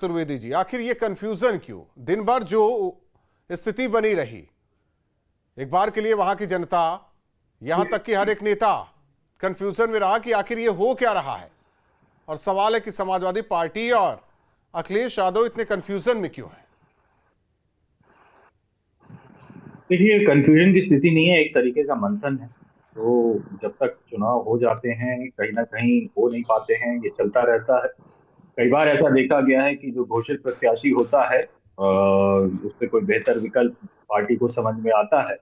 चतुर्वेदी जी, आखिर ये कंफ्यूजन क्यों? दिन भर जो स्थिति बनी रही, एक बार के लिए वहां की जनता, यहां तक कि हर एक नेता कंफ्यूजन में रहा कि आखिर ये हो क्या रहा है। और सवाल है कि समाजवादी पार्टी और अखिलेश यादव इतने कंफ्यूजन में क्यों है? देखिए, कंफ्यूजन की स्थिति नहीं है, एक तरीके का मंथन है। तो जब तक चुनाव हो जाते हैं कहीं ना कहीं हो नहीं पाते हैं, ये चलता रहता है। कई बार ऐसा देखा गया है कि जो घोषित प्रत्याशी होता है उससे कोई बेहतर विकल्प पार्टी को समझ में आता है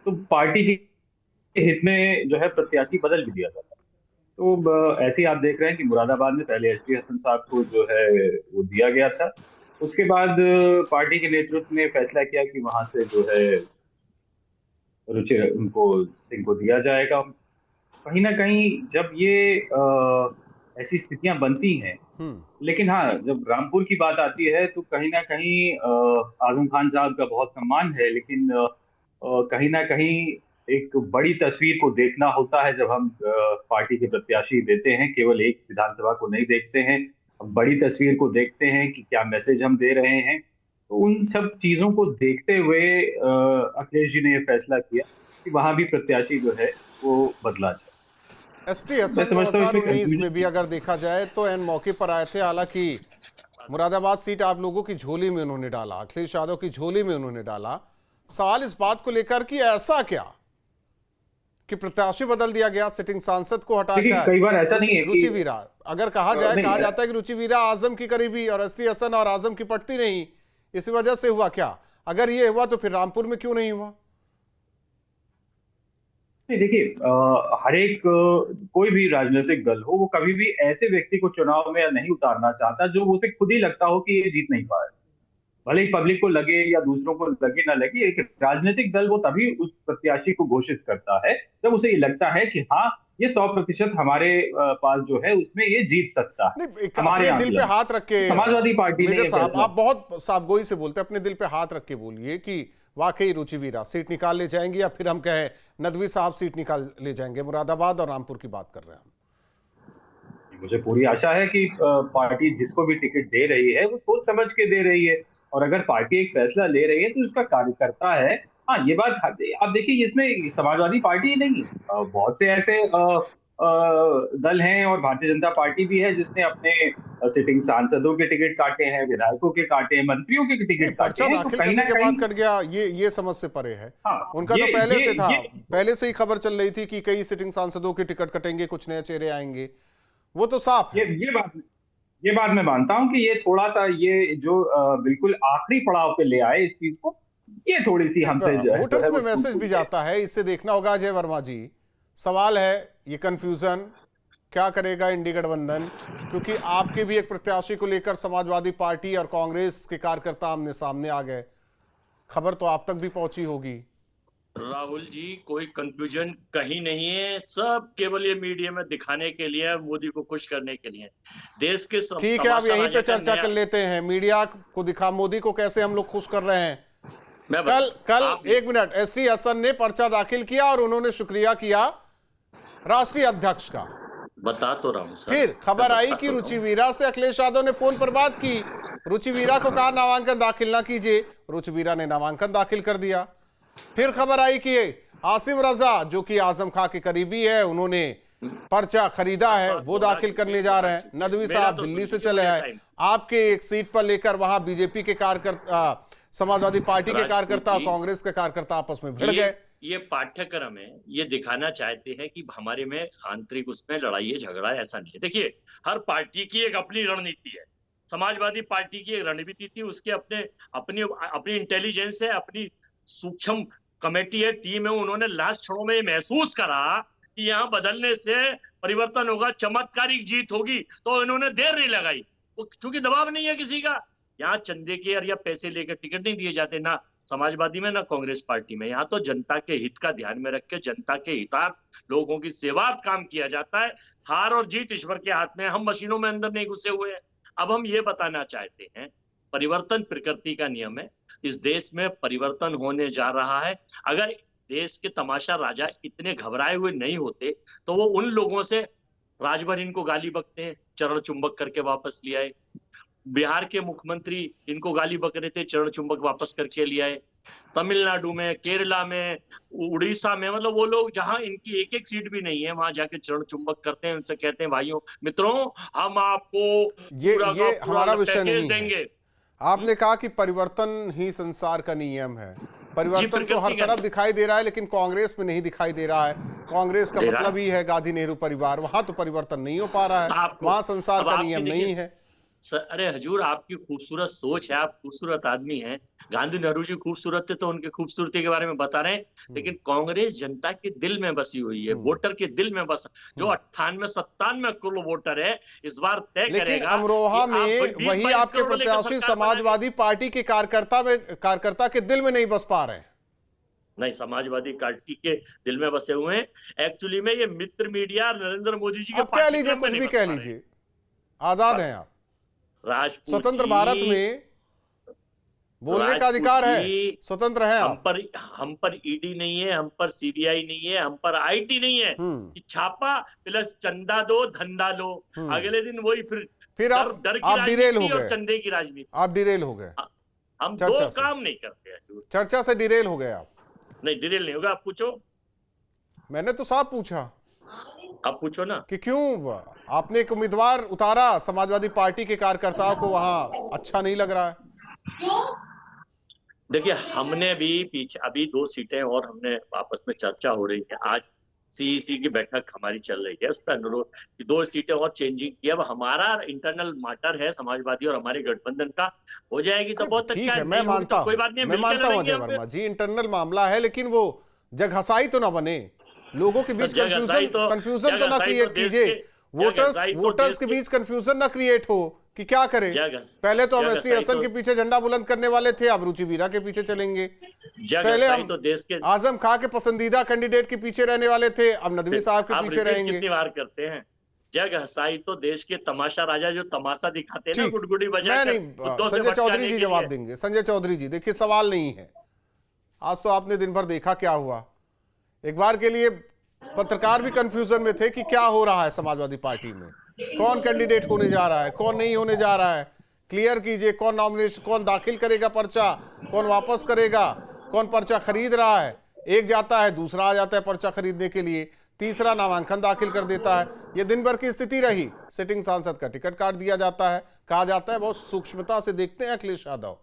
तो पार्टी के हित में जो है प्रत्याशी बदल भी दिया जाता है। तो ऐसे ही आप देख रहे हैं कि मुरादाबाद में पहले एसटी हसन साहब को जो है वो दिया गया था। उसके बाद पार्टी के नेतृत्व ने फैसला किया कि वहां से जो है रुचि उनको सिंह को दिया जाएगा। कहीं ना कहीं जब ये ऐसी स्थितियां बनती हैं, लेकिन हाँ, जब रामपुर की बात आती है तो कहीं ना कहीं आजम खान साहब का बहुत सम्मान है, लेकिन कहीं ना कहीं एक बड़ी तस्वीर को देखना होता है। जब हम पार्टी के प्रत्याशी देते हैं, केवल एक विधानसभा को नहीं देखते हैं, हम बड़ी तस्वीर को देखते हैं कि क्या मैसेज हम दे रहे हैं। तो उन सब चीजों को देखते हुए अखिलेश जी ने यह फैसला किया कि वहां भी प्रत्याशी जो है वो बदला जाए। एसटी मैं हसन समझता हूँ इसमें 2019 में भी कंफ्यूजन। अगर देखा जाए तो एन मौके पर आए थे। हालांकि मुरादाबाद सीट आप लोगों की झोली में उन्होंने डाला, अखिलेश यादव की झोली में उन्होंने डाला। सवाल इस बात को लेकर कि ऐसा क्या कि प्रत्याशी बदल दिया गया, सिटिंग सांसद को देखिए, हटाकर कई बार ऐसा नहीं रुचि है कि रुचि वीरा। अगर कहा जाए, नहीं कहा जाता है कि रुचि वीरा आजम की करीबी और एसटी हसन और आजम की पटती नहीं, इसी वजह से हुआ क्या? अगर ये हुआ तो फिर रामपुर में क्यों नहीं हुआ? नहीं, देखिए, हर एक कोई भी राजनीतिक दल हो वो कभी भी ऐसे व्यक्ति को चुनाव में नहीं उतारना चाहता जो उसे खुद ही लगता हो कि ये जीत नहीं पाए। भले ही पब्लिक को लगे या दूसरों को लगे ना लगे, एक राजनीतिक दल वो तभी उस प्रत्याशी को घोषित करता है जब उसे ये लगता है कि हाँ, ये 100% हमारे पास जो है उसमें ये जीत सकता है। नहीं, एक हमारे अपने दिल पे आंकलन। हाथ रख के तो समाजवादी पार्टी ने मेजर ये साहब, फैसला। आप बहुत साफगोई से बोलते हैं, अपने दिल पे हाथ रख के बोलिए कि वाकई रुचि वीरा सीट निकाल ले जाएंगे, या फिर हम कहें नदवी साहब सीट निकाल ले जाएंगे। मुरादाबाद और रामपुर की बात कर रहे हैं हम। मुझे पूरी आशा है कि पार्टी जिसको भी टिकट दे रही है वो सोच समझ के दे रही है। और अगर पार्टी एक फैसला ले रही है तो उसका कार्यकर्ता है। हाँ, ये बात आप देखिए, इसमें समाजवादी पार्टी ही नहीं है, बहुत से ऐसे दल हैं और भारतीय जनता पार्टी भी है जिसने अपने सिटिंग सांसदों के टिकट काटे हैं, विधायकों के काटे हैं, मंत्रियों के नहीं, टिकट काटे पर्चा हैं। तो दाखिल कहीं करने ना के बाद कहीं कट गया, ये समझ से परे है। हाँ, उनका तो पहले से था, ये पहले से ही खबर चल रही थी कि कई सिटिंग सांसदों के टिकट कटेंगे, कुछ नए चेहरे आएंगे। वो तो साफ ये है। ये बात ये बात मैं मानता हूं कि ये थोड़ा सा, ये जो बिल्कुल आखिरी पड़ाव पे ले आए इस चीज को, ये थोड़ी सी हमसे जो है वोटर्स में वो चूक मैसेज हुई भी है। जाता है, इससे देखना होगा अजय वर्मा जी। सवाल है ये कंफ्यूजन क्या करेगा इंडी गठबंधन, क्योंकि आपके भी एक प्रत्याशी को लेकर समाजवादी पार्टी और कांग्रेस के कार्यकर्ता आमने सामने आ गए। खबर तो आप तक भी पहुंची होगी। राहुल जी, कोई कंफ्यूजन कहीं नहीं है, सब केवल ये मीडिया में दिखाने के लिए है, मोदी को खुश करने के लिए। देश के ठीक है, अब तमाशा यहीं राजा पे का चर्चा नया। कर लेते हैं। मीडिया को दिखा, मोदी को कैसे हम लोग खुश कर रहे हैं। मैं कल कल आप एक मिनट, एसटी हसन ने पर्चा दाखिल किया और उन्होंने शुक्रिया किया राष्ट्रीय अध्यक्ष का। बता तो रहा हूं सर, फिर मैं खबर आई बता कि तो रहा रुचि हूं। वीरा से अखिलेश यादव ने फोन पर बात की। रुचि वीरा को कहा नामांकन दाखिल ना कीजिए, रुचि वीरा ने नामांकन दाखिल कर दिया। फिर खबर आई कि आसिम रजा, जो कि आजम खां के करीबी है, उन्होंने पर्चा खरीदा है, वो दाखिल करने जा रहे हैं। नदवी मेरा साहब तो सुन दिल्ली से लीजिए, चले मुझे आए, टाइम। आपके एक सीट पर लेकर वहां बीजेपी के कार्यकर्ता, समाजवादी पार्टी के राजपूत कार्यकर्ता और जी, कांग्रेस के कार्यकर्ता आपस में भिड़ गए। ये पाठ्यक्रम है, ये दिखाना चाहते हैं कि हमारे में आंतरिक उसमें लड़ाई है, झगड़ा है, ऐसा नहीं है। देखिए, हर पार्टी की एक अपनी रणनीति है। समाजवादी पार्टी की एक रणनीति थी, उसके अपने अपनी अपनी इंटेलिजेंस है, अपनी सूक्ष्म कमेटी है, टीम है। उन्होंने लास्ट क्षणों में ये महसूस करा कि यहाँ बदलने से परिवर्तन होगा, चमत्कारिक जीत होगी, तो इन्होंने देर नहीं लगाई। वो चूंकि दबाव नहीं है किसी का, यहाँ चंदे के या पैसे लेकर टिकट नहीं दिए जाते, ना समाजवादी में ना कांग्रेस पार्टी में। यहाँ तो जनता के हित का ध्यान में रख के, जनता के हितार्थ, लोगों की सेवार्थ काम किया जाता है। हार और जीत ईश्वर के हाथ में, हम मशीनों में अंदर नहीं घुसे हुए हैं। अब हम ये बताना चाहते हैं, परिवर्तन प्रकृति का नियम है। इस देश में परिवर्तन होने जा रहा है। अगर देश के तमाशा राजा इतने घबराए हुए नहीं होते तो वो उन लोगों से राजभर इनको गाली बकते हैं, चरण चुंबक करके वापस ले आए। बिहार के मुख्यमंत्री इनको गाली बक रहे थे, चरण चुंबक वापस करके ले आए। तमिलनाडु में, केरला में, उड़ीसा में, मतलब वो लोग जहां इनकी एक एक सीट भी नहीं है वहां जाके चरण चुंबक करते हैं, उनसे कहते हैं भाइयों मित्रों हम आपको पूरा ये का पूरा हमारा विषय पैकेज नहीं देंगे। है। आपने कहा कि परिवर्तन ही संसार का नियम है। परिवर्तन तो हर तरफ दिखाई दे रहा है, लेकिन कांग्रेस में नहीं दिखाई दे रहा है। कांग्रेस का मतलब ही है गांधी नेहरू परिवार, वहां तो परिवर्तन नहीं हो पा रहा है, वहां संसार का नियम नहीं है। अरे हजूर, आपकी खूबसूरत सोच है, आप खूबसूरत आदमी हैं। गांधी नेहरू जी खूबसूरत थे तो उनकी खूबसूरती के बारे में बता रहे हैं, लेकिन कांग्रेस जनता के दिल में बसी हुई है, वोटर के दिल में बसा, जो 98-97 करोड़ वोटर है, इस बार तय करेगा। लेकिन अमरोहा में वही आपके प्रत्याशी समाजवादी पार्टी के कार्यकर्ता के दिल में नहीं बस पा रहे हैं। नहीं, समाजवादी पार्टी के दिल में बसे हुए हैं। एक्चुअली में ये मित्र मीडिया नरेंद्र मोदी जी के कह लीजिए, कुछ भी कह लीजिए, आजाद हैं आप। स्वतंत्र भारत में बोलने का अधिकार है, स्वतंत्र है आप। हम पर ईडी नहीं है, हम पर सीबीआई नहीं है, हम पर आईटी नहीं है कि छापा प्लस चंदा दो धंधा लो, अगले दिन वही फिर आप डिरेल हो गए, चंदे की राजनीति, आप डिरेल हो गए। हम दो काम नहीं करते हैं। चर्चा से डिरेल हो गए आप। नहीं, डिरेल नहीं होगा। आप पूछो। मैंने तो साफ पूछा, आप पूछो ना कि क्यों आपने एक उम्मीदवार उतारा समाजवादी पार्टी के कार्यकर्ताओं को, वहां अच्छा नहीं लग रहा है। देखिए, हमने भी पीछे अभी 2 सीटें और हमने आपस में चर्चा हो रही है। आज सीईसी की बैठक हमारी चल रही है, उस पर अनुरोध कि 2 सीटें और चेंजिंग की। अब हमारा इंटरनल मैटर है समाजवादी और हमारे गठबंधन का, हो जाएगी तो बहुत अच्छा है। मैं मानता हूं, कोई बात नहीं, मैं मानता हूं अजय वर्मा जी, इंटरनल मामला है, लेकिन वो जगहसाई तो ना बने, लोगों के बीच कंफ्यूजन तो ना क्रिएट कीजिए, वोटर्स के बीच कंफ्यूजन ना क्रिएट हो कि क्या करें। पहले तो हम एसटी हसन के पीछे झंडा बुलंद करने वाले थे, अब रुचि वीरा के पीछे चलेंगे। पहले हम तो देश के आजम खां के पसंदीदा कैंडिडेट के पीछे रहने वाले थे, अब नदवी साहब के पीछे रहेंगे। कितनी बार करते हैं जग हसाई तो देश के तमाशा राजा जो तमाशा दिखाते हैं ना, गुड़गुड़ी बजा नहीं, संजय चौधरी जी जवाब देंगे। संजय चौधरी जी, देखिए सवाल नहीं है, आज तो आपने दिन भर देखा क्या हुआ। एक बार के लिए पत्रकार भी कंफ्यूजन में थे कि क्या हो रहा है समाजवादी पार्टी में, कौन कैंडिडेट होने जा रहा है, कौन नहीं होने जा रहा है, क्लियर कीजिए। कौन नॉमिनेशन, कौन दाखिल करेगा पर्चा, कौन वापस करेगा, कौन पर्चा खरीद रहा है। एक जाता है, दूसरा आ जाता है पर्चा खरीदने के लिए, तीसरा नामांकन दाखिल कर देता है। यह दिन भर की स्थिति रही। सिटिंग सांसद का टिकट काट दिया जाता है, कहा जाता है बहुत सूक्ष्मता से देखते हैं अखिलेश यादव।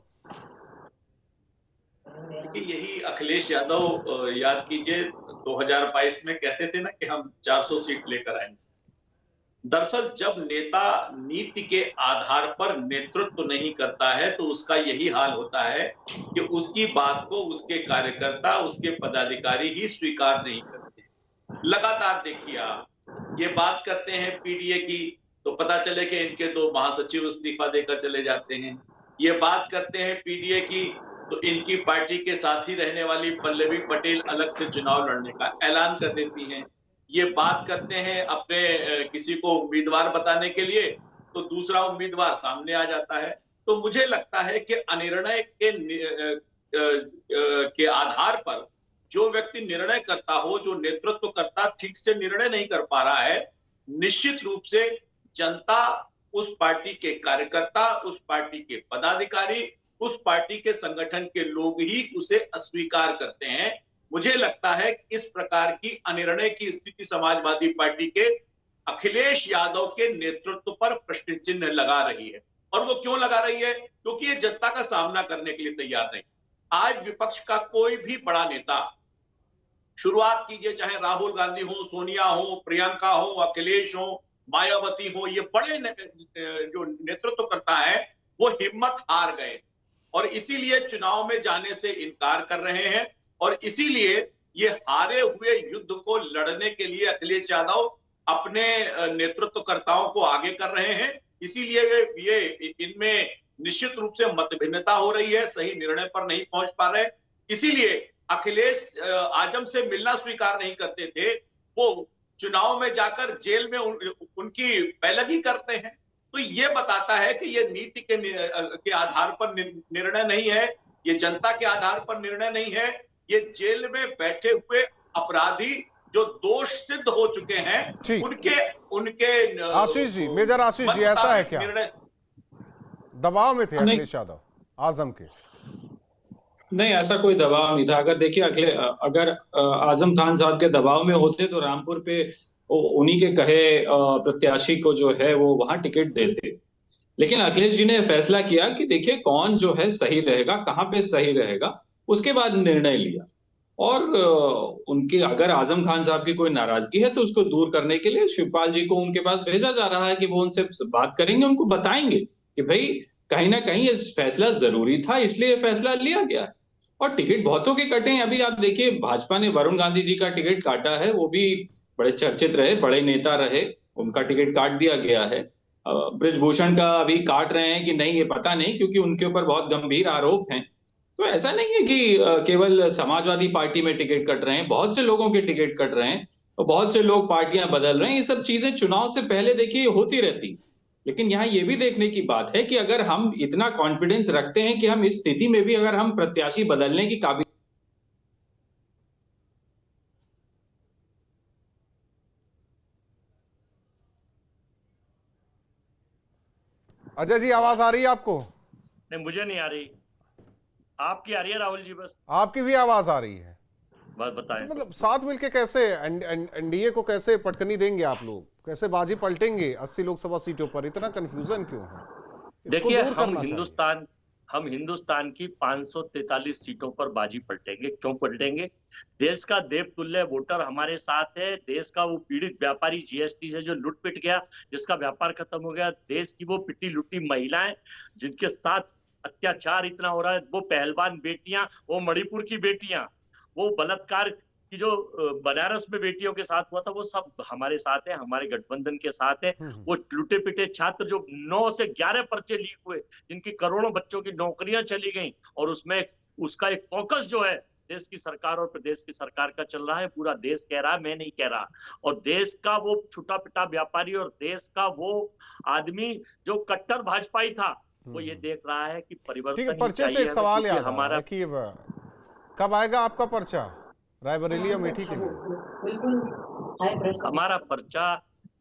यही अखिलेश यादव याद कीजिए 2022 में कहते थे ना कि हम 400 सीट लेकर आएंगे। दरअसल जब नेता नीति के आधार पर नेतृत्व नहीं करता है तो उसका यही हाल होता है कि उसकी बात को उसके कार्यकर्ता, उसके पदाधिकारी ही स्वीकार नहीं करते। लगातार देखिए आप ये बात करते हैं पीडीए की तो पता चले कि इनके 2 महासचिव इस्तीफा देकर चले जाते हैं। ये बात करते हैं पीडीए की तो इनकी पार्टी के साथी रहने वाली पल्लवी पटेल अलग से चुनाव लड़ने का ऐलान कर देती हैं। ये बात करते हैं अपने किसी को उम्मीदवार बताने के लिए तो दूसरा उम्मीदवार सामने आ जाता है। तो मुझे लगता है कि अनिर्णय के आधार पर जो व्यक्ति निर्णय करता हो, जो नेतृत्व करता ठीक से निर्णय नहीं कर पा रहा है, निश्चित रूप से जनता, उस पार्टी के कार्यकर्ता, उस पार्टी के पदाधिकारी, उस पार्टी के संगठन के लोग ही उसे अस्वीकार करते हैं। मुझे लगता है कि इस प्रकार की अनिर्णय की स्थिति समाजवादी पार्टी के अखिलेश यादव के नेतृत्व पर प्रश्न चिन्ह लगा रही है। और वो क्यों लगा रही है? क्योंकि ये जनता का सामना करने के लिए तैयार नहीं। आज विपक्ष का कोई भी बड़ा नेता, शुरुआत कीजिए चाहे राहुल गांधी हो, सोनिया हो, प्रियंका हो, अखिलेश हो, मायावती हो, ये बड़े जो नेतृत्व करता है वो हिम्मत हार गए और इसीलिए चुनाव में जाने से इनकार कर रहे हैं। और इसीलिए ये हारे हुए युद्ध को लड़ने के लिए अखिलेश यादव अपने नेतृत्वकर्ताओं को आगे कर रहे हैं। इसीलिए ये इनमें निश्चित रूप से मतभिन्नता हो रही है, सही निर्णय पर नहीं पहुंच पा रहे। इसीलिए अखिलेश आजम से मिलना स्वीकार नहीं करते थे, वो चुनाव में जाकर जेल में उनकी पैलगी करते हैं। तो ये बताता है कि ये नीति के आधार पर निर्णय नहीं है, ये जनता के आधार पर निर्णय नहीं है, ये जेल में बैठे हुए अपराधी जो दोष सिद्ध हो चुके हैं उनके आशीष जी, मेजर आशीष जी, ऐसा है क्या? दबाव में थे नहीं। अखिलेश यादव आजम के? नहीं, ऐसा कोई दबाव नहीं था। अगर देखिए अगर आजम खान साहब के दबाव में होते तो रामपुर पे उन्हीं के कहे प्रत्याशी को जो है वो वहां टिकट देते। लेकिन अखिलेश जी ने फैसला किया कि देखिए कौन जो है सही रहेगा, कहाँ पे सही रहेगा, उसके बाद निर्णय लिया। और उनके अगर आजम खान साहब की कोई नाराजगी है तो उसको दूर करने के लिए शिवपाल जी को उनके पास भेजा जा रहा है कि वो उनसे बात करेंगे, उनको बताएंगे कि भाई कहीं ना कहीं ये फैसला जरूरी था, इसलिए फैसला लिया गया है। और टिकट बहुतों के कटे हैं। अभी आप देखिए भाजपा ने वरुण गांधी जी का टिकट काटा है, वो भी बड़े चर्चित रहे, बड़े नेता रहे, उनका टिकट काट दिया गया है। ब्रिजभूषण का अभी काट रहे हैं कि नहीं, ये पता नहीं, क्योंकि उनके ऊपर बहुत गंभीर आरोप हैं। तो ऐसा नहीं है कि केवल समाजवादी पार्टी में टिकट कट रहे हैं, बहुत से लोगों के टिकट कट रहे हैं और बहुत से लोग पार्टियां बदल रहे हैं। ये सब चीजें चुनाव से पहले देखिए होती रहती। लेकिन यहाँ ये भी देखने की बात है कि अगर हम इतना कॉन्फिडेंस रखते हैं कि हम इस स्थिति में भी अगर हम प्रत्याशी बदलने की काबिल। अजय जी आवाज आ रही है आपको? नहीं, मुझे नहीं आ रही। आपकी आ रही है राहुल जी? बस आपकी भी आवाज आ रही है। बस बताएं। मतलब साथ मिलके कैसे एनडीए को कैसे पटकनी देंगे आप लोग, कैसे बाजी पलटेंगे 80 लोकसभा सीटों पर? इतना कंफ्यूजन क्यों है? इसको देखिए, दूर करना चाहिए। हम हिंदुस्तान की 543 सीटों पर बाजी पलटेंगे। क्यों पलटेंगे? देश का देवतुल्य वोटर हमारे साथ है। देश का वो पीड़ित व्यापारी जीएसटी से जो लूट पिट गया, जिसका व्यापार खत्म हो गया, देश की वो पिटी लुटी महिलाएं जिनके साथ अत्याचार इतना हो रहा है, वो पहलवान बेटियां, वो मणिपुर की बेटियां, वो बलात्कार की जो बनारस में बेटियों के साथ हुआ था, वो सब हमारे साथ है, हमारे गठबंधन के साथ है। वो लुटे पिटे छात्र जो 9 से 11 पर्चे लीक हुए, जिनकी करोड़ों बच्चों की नौकरियां चली गई, और उसमें उसका एक फोकस जो है देश की सरकार और प्रदेश की सरकार का चल रहा है। पूरा देश कह रहा है, मैं नहीं कह रहा। और देश का वो छुटा पिटा व्यापारी और देश का वो आदमी जो कट्टर भाजपाई था, वो ये देख रहा है कि परिवर्तन। पर्चे से एक सवाल याद हमारा कि कब आएगा आपका पर्चा रायबरेली और अमेठी के लिए? हमारा पर्चा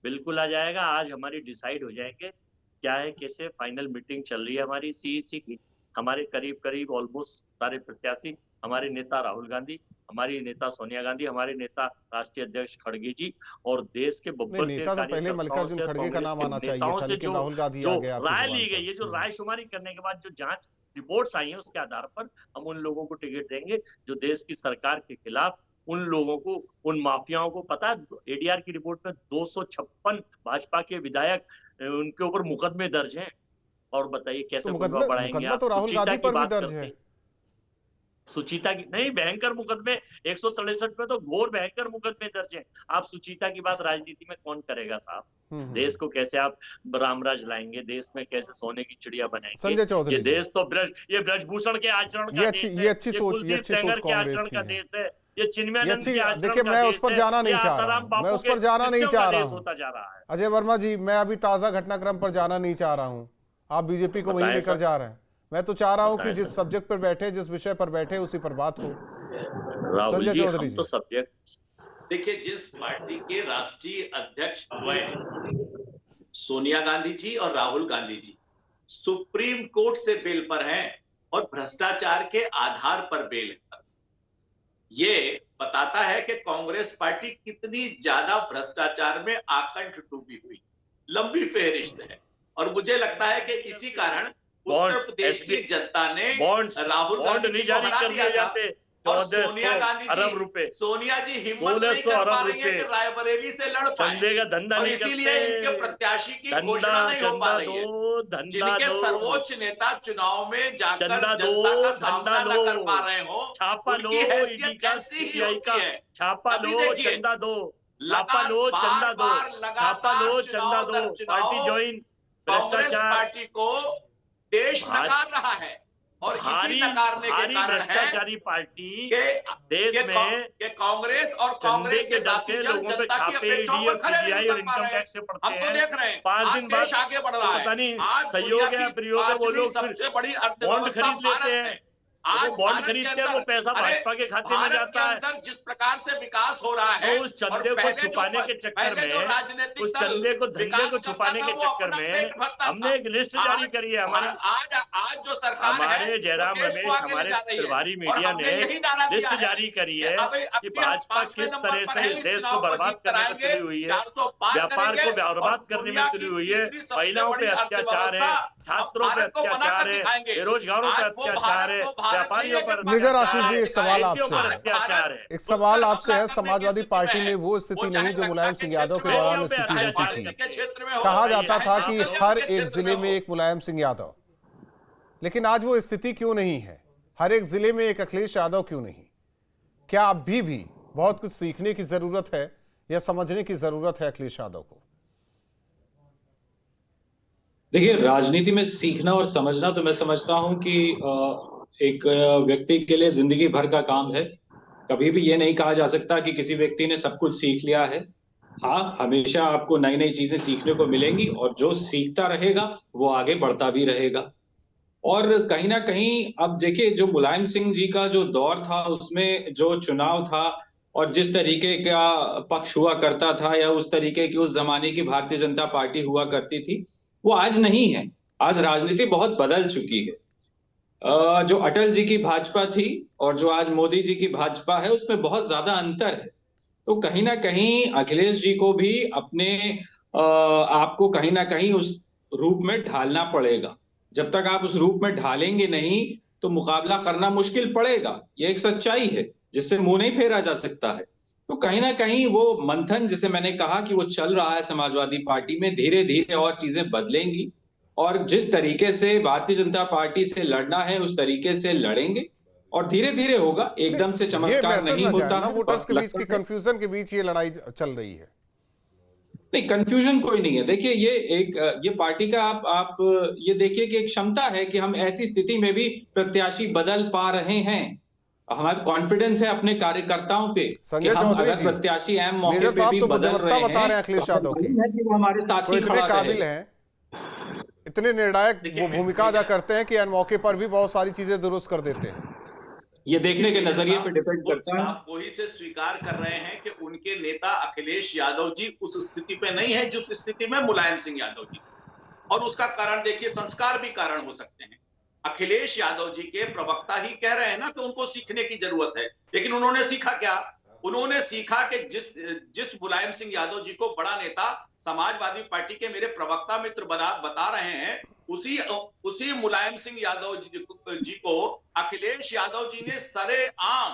बिल्कुल आ जाएगा। आज हमारी डिसाइड हो जाएंगे क्या है, कैसे। फाइनल मीटिंग चल रही है हमारी सीईसी की। हमारे करीब करीब ऑलमोस्ट सारे प्रत्याशी, हमारे नेता राहुल गांधी, हमारी नेता सोनिया गांधी, हमारे नेता राष्ट्रीय अध्यक्ष खड़गे जी, और देश के बब्बर नेता तो पहले मल्लिकार्जुन खड़गे का नाम आना चाहिए था, लेकिन राहुल गांधी आ गया। राय ली गई है, जो रायशुमारी करने के बाद जो जांच रिपोर्ट्स आई हैं, उसके आधार पर हम उन लोगों को टिकट देंगे जो देश की सरकार के खिलाफ, उन लोगों को, उन माफियाओं को। पता है एडीआर की रिपोर्ट में 256 भाजपा के विधायक उनके ऊपर मुकदमे दर्ज हैं। और बताइए कैसे मुकदमा बढ़ाएंगे? तो राहुल गांधी पर भी दर्ज है। सुचिता की नहीं, भयंकर मुकदमे 163 में तो घोर भयंकर मुकदमे दर्ज हैं। आप सुचिता की बात राजनीति में कौन करेगा साहब? देश को कैसे आप रामराज लाएंगे? देश में कैसे सोने की चिड़िया बनाएंगे? संजय चौधरी, ये देश तो ये ब्रजभूषण के आचरण का देश है, ये अच्छी सोच कांग्रेस की है। देश है, ये चिन्मयानंद के आचरण का देश है। देखिए, मैं उस पर जाना नहीं चाह रहा हूं, मैं उस पर जाना नहीं चाह रहा हूं। अजय वर्मा जी, मैं अभी ताजा घटनाक्रम पर जाना नहीं चाह रहा हूं। आप बीजेपी को वहीं लेकर जा रहे हैं। मैं तो चाह रहा हूं कि जिस सब्जेक्ट पर बैठे, जिस विषय पर बैठे, उसी पर बात हो। संजय चौधरी जी, तो सब्जेक्ट देखिए, जिस पार्टी के राष्ट्रीय अध्यक्ष हुए सोनिया गांधी जी और राहुल गांधी जी सुप्रीम कोर्ट से बेल पर हैं और भ्रष्टाचार के आधार पर बेल पर, ये बताता है कि कांग्रेस पार्टी कितनी ज्यादा भ्रष्टाचार में आकंठ डूबी हुई। लंबी फेहरिस्त है, और मुझे लगता है कि इसी कारण उत्तर प्रदेश की जनता ने राहुल गांधी जी को हरा दिया था। और सोनिया जी हिम्मत नहीं कर पा रही है कि रायबरेली से लड़ पाए, और इसीलिए इनके प्रत्याशी की घोषणा नहीं हो पा रही है। जिनके सर्वोच्च नेता चुनाव में जाकर जनता का सामना न कर पा रहे हो, उनकी हैसियत कैसी ही होती है। अभी देखिए, लगातार चुनाव कांग्रेस पार्टी को देश नकार रहा है, और इसी नकारने के कारण है पार्टी देश में कि कांग्रेस और कांग्रेस के साथी जन जनता की अपेक्षाओं पर खरे नहीं उतर पा रहे हैं। हम तो देख रहे हैं आज देश आगे बढ़ रहा है। आज दुनिया की 5वीं सबसे बड़ी अर्थव्यवस्था भारत है। आज बॉन्ड भारत के खरीदते हैं, अंदर वो पैसा अरे भाजपा के खाते में भारत के जाता है। अंदर जिस प्रकार से विकास हो रहा है तो उस चंदे को छुपाने के चक्कर में, राजनीतिक उस दल चंदे को धंधे विकास को करता छुपाने था, के वो चक्कर अपना में पेट भरता हमने था। एक लिस्ट जारी करी है हमारी। आज जो सरकार है हमारे जयराम वो देश को रमेश, आगे ले हमारे जा रही है। प्रभारी और मीडिया हमने ने यही नारा दिया लिस्ट है जारी करी है कि कि भाजपा पांचवें किस नंबर तरह पर से है, इस इस देश चुनाव को को बर्बाद जीत कर करने में आएंगे, तुली हुई है, 400 पार व्यापार करेंगे को बर्बाद करने में दुनिया तुली की हुई है, तीसरी सबसे महिलाओं पे बड़ी अत्याचार है, अर्थव्यवस्था छात्रों पे भारत को अत्याचार बनाकर है, दिखाएंगे। बेरोजगारों पे आज वो अत्याचार है, भारत को भारत व्यापारियों नहीं है पर कि मेजर अत्याचार आशीष जी, है, एक सवाल एजेंसियों पर आपसे है। अत्याचार है। एक सवाल आपसे है, करने की समाजवादी स्थिति पार्टी में में है। वो स्थिति नहीं जो मुलायम सिंह यादव के क्षेत्र में दौरान हो, स्थिति चाहे होती राजनीति थी। के क्षेत्र में हो, कहा भाई, जाता था कि चाहे हर के एक क्षेत्र जिले में में हो। एक मुलायम सिंह यादव, लेकिन आज वो स्थिति क्यों नहीं है? हर एक जिले में एक अखिलेश यादव क्यों नहीं? क्या अभी भी बहुत कुछ सीखने की जरूरत है या समझने की जरूरत है अखिलेश यादव को? देखिए, राजनीति में सीखना और समझना तो मैं समझता हूं कि एक व्यक्ति के लिए जिंदगी भर का काम है। कभी भी ये नहीं कहा जा सकता कि किसी व्यक्ति ने सब कुछ सीख लिया है। हाँ, हमेशा आपको नई नई चीजें सीखने को मिलेंगी और जो सीखता रहेगा वो आगे बढ़ता भी रहेगा। और कहीं ना कहीं अब देखिए, जो मुलायम सिंह जी का जो दौर था उसमें जो चुनाव था और जिस तरीके का पक्ष हुआ करता था या उस तरीके की उस जमाने की भारतीय जनता पार्टी हुआ करती थी, वो आज नहीं है। आज राजनीति बहुत बदल चुकी है। जो अटल जी की भाजपा थी और जो आज मोदी जी की भाजपा है उसमें बहुत ज्यादा अंतर है। तो कहीं ना कहीं अखिलेश जी को भी अपने आपको कहीं ना कहीं उस रूप में ढालना पड़ेगा। जब तक आप उस रूप में ढालेंगे नहीं तो मुकाबला करना मुश्किल पड़ेगा। ये एक सच्चाई है जिससे मुंह नहीं फेरा जा सकता है। तो कहीं ना कहीं वो मंथन, जिसे मैंने कहा कि वो चल रहा है समाजवादी पार्टी में, धीरे धीरे और चीजें बदलेंगी और जिस तरीके से भारतीय जनता पार्टी से लड़ना है उस तरीके से लड़ेंगे और धीरे धीरे होगा। एकदम से ये चमत्कार मैसेज नहीं ना होता जाए ना है। वोटर्स के बीच लगता की, है- कंफ्यूजन के बीच ये लड़ाई चल रही है। नहीं, कंफ्यूजन कोई नहीं है। देखिए, ये पार्टी का आप ये देखिए कि एक क्षमता है कि हम ऐसी स्थिति में भी प्रत्याशी बदल पा रहे हैं। हमारा कॉन्फिडेंस है अपने कार्यकर्ताओं पे कि संजय हम चौधरी अगर जी, प्रत्याशी अहम मौके मेजर पे साहब भी तो बदल बुद्धिमत्ता रहे बता रहे हैं हैं अखिलेश तो यादव की, है कि वो हमारे साथ तो ही इतने खड़ा काबिल रहे। हैं, इतने निर्णायक वो भूमिका अदा करते हैं कि अन मौके पर भी बहुत सारी चीजें दुरुस्त कर देते हैं। ये देखने के नजरिए पे डिपेंड करता है। साफ वही से स्वीकार कर रहे हैं कि उनके नेता अखिलेश यादव जी उस स्थिति पे नहीं है जिस स्थिति में मुलायम सिंह यादव जी, और उसका कारण देखिए, संस्कार भी कारण हो सकते हैं। अखिलेश यादव जी के प्रवक्ता ही कह रहे हैं ना कि उनको सीखने की जरूरत है, लेकिन उन्होंने सीखा क्या? उन्होंने सीखा कि जिस मुलायम सिंह यादव जी को बड़ा नेता समाजवादी पार्टी के मेरे प्रवक्ता मित्र बता रहे हैं, उसी मुलायम सिंह यादव जी को अखिलेश यादव जी ने सरेआम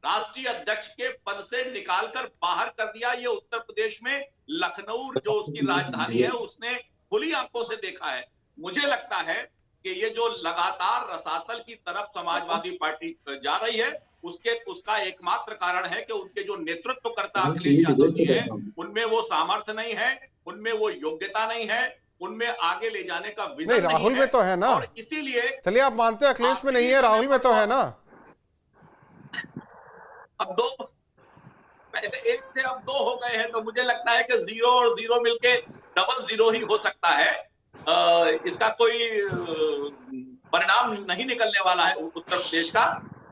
राष्ट्रीय अध्यक्ष के पद से निकालकर बाहर कर दिया। ये उत्तर प्रदेश में लखनऊ जो उसकी राजधानी है उसने खुली आंखों से देखा है। मुझे लगता है कि ये जो लगातार रसातल की तरफ समाजवादी पार्टी जा रही है उसका एकमात्र कारण है कि उनके जो नेतृत्व करता अखिलेश यादव जी हैं उनमें वो सामर्थ्य नहीं है, उनमें वो योग्यता नहीं है, उनमें आगे ले जाने का विजन नहीं, राहुल नहीं में तो है ना, और इसीलिए चलिए आप मानते हैं अखिलेश में नहीं है, राहुल में तो है ना। अब दो, पहले एक थे अब दो हो गए हैं, तो मुझे लगता है कि 0 और 0 मिलके डबल 0 ही हो सकता है। इसका कोई परिणाम नहीं निकलने वाला है उत्तर प्रदेश का,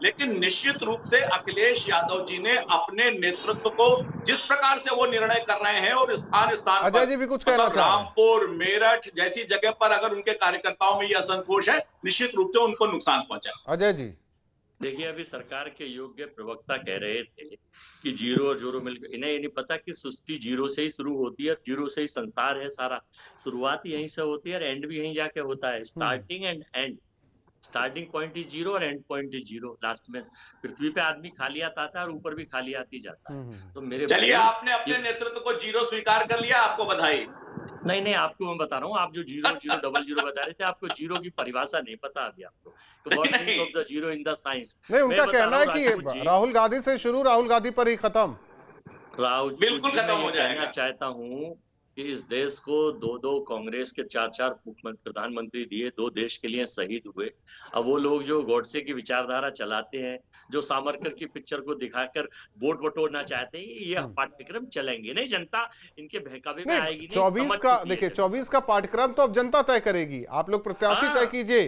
लेकिन निश्चित रूप से अखिलेश यादव जी ने अपने नेतृत्व को जिस प्रकार से वो निर्णय कर रहे हैं और स्थान स्थान अजय जी भी कुछ कहना चाह रहे हैं। रामपुर, मेरठ जैसी जगह पर अगर उनके कार्यकर्ताओं में यह असंतोष है, निश्चित रूप से उनको नुकसान पहुंचा। अजय जी, देखिए, अभी सरकार के योग्य प्रवक्ता कह रहे थे कि 0 और 0 मिलकर, इन्हें ये नहीं पता कि सृष्टि 0 से ही शुरू होती है, 0 से ही संसार है सारा। शुरुआत यहीं से होती है और एंड भी यहीं जाके होता है। Starting and and, starting point is 0 और एंड पॉइंट इज 0। लास्ट में पृथ्वी पे आदमी खाली आता है और ऊपर भी खाली आती जाता है। तो मेरे चलिए, आपने अपने नेतृत्व को 0 स्वीकार कर लिया, आपको बधाई। नहीं, आपको मैं बता रहा हूँ, आप जो 0 0 डबल 0 बता रहे थे, आपको 0 की परिभाषा नहीं पता अभी आपको। तो what means of the 0 in the science? नहीं, उनका कहना है कि राहुल गांधी से शुरू, राहुल गांधी पर ही खत्म। राहुल बिल्कुल खत्म हो जाएगा। कहना चाहता हूँ कि इस देश को 2 कांग्रेस के 4 प्रधानमंत्री दिए, 2 देश के लिए शहीद हुए। अब वो लोग जो गॉडसे की विचारधारा चलाते हैं, जो सावरकर की पिक्चर को दिखाकर वोट बटोरना चाहते हैं, ये पाठ्यक्रम चलेंगे नहीं। जनता इनके बहकावे में आएगी नहीं। 24 का देखिए, 24 का पाठ्यक्रम तो अब जनता तय करेगी। आप लोग प्रत्याशी तय कीजिए,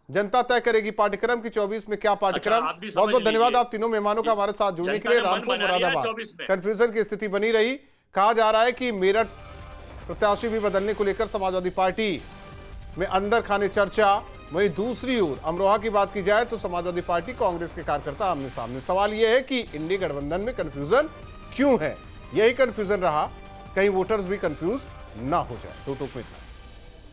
जनता तय करेगी पाठ्यक्रम की 24 में क्या पाठ्यक्रम। आप भी समझ बहुत बहुत धन्यवाद लीजिए। आप तीनों मेहमानों का हमारे साथ जुड़ने के लिए। जनता का मन रामपुर बना लिया मुरादाबाद 24 में। कंफ्यूजन की स्थिति बनी रही। कहा जा रहा है कि मेरठ प्रत्याशी भी बदलने को लेकर समाजवादी पार्टी में अंदर खाने चर्चा। वहीं दूसरी ओर अमरोहा की बात की जाए तो समाजवादी पार्टी कांग्रेस के कार्यकर्ता आमने सामने। सवाल यह है कि इंडी गठबंधन में कंफ्यूजन क्यों है। यही कंफ्यूजन रहा, कहीं वोटर्स भी कंफ्यूज ना हो जाए। तो इतना।